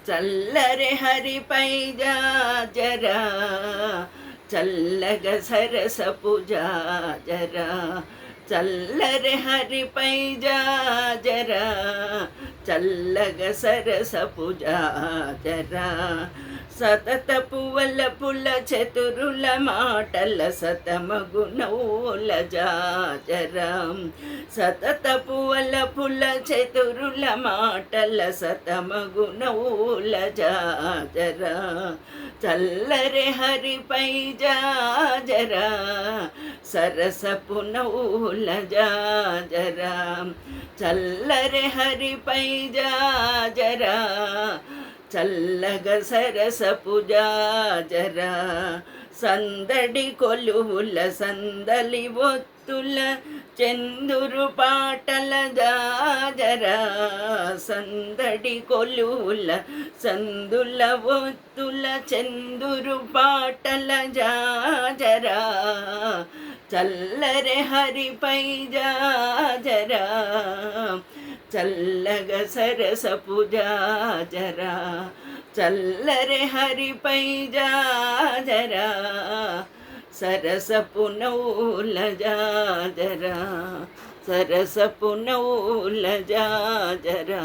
చల్లరే హరిపై జాజరా చల్లగ సరసపు జాజరా చల్లరే హరిపై జాజరా చల్లగ సరసపు జాజరా సతతపు వలపుల చతురుల మాటల సతమగుణౌల జాజరా సతతపు వలపుల చతురుల మాటల సతమగుణౌల జాజరా చల్లరే హరిపై జాజరా సరసపు నౌల జాజరా చల్లరే హరిపై జాజరా చల్లగ సరసపు జాజరా సందడి కొలువుల సందలి ఒత్తుల చందురు పాటల జాజరా సందడి కొలువుల సందుల ఒత్తుల చందురు పాటల జాజరా చల్లరే హరిపై జాజరా చల్లగ సరసపు జాజరా చల్లరే హరిపై జాజరా సరసపు నౌల జాజరా సరసపు నౌల జాజరా.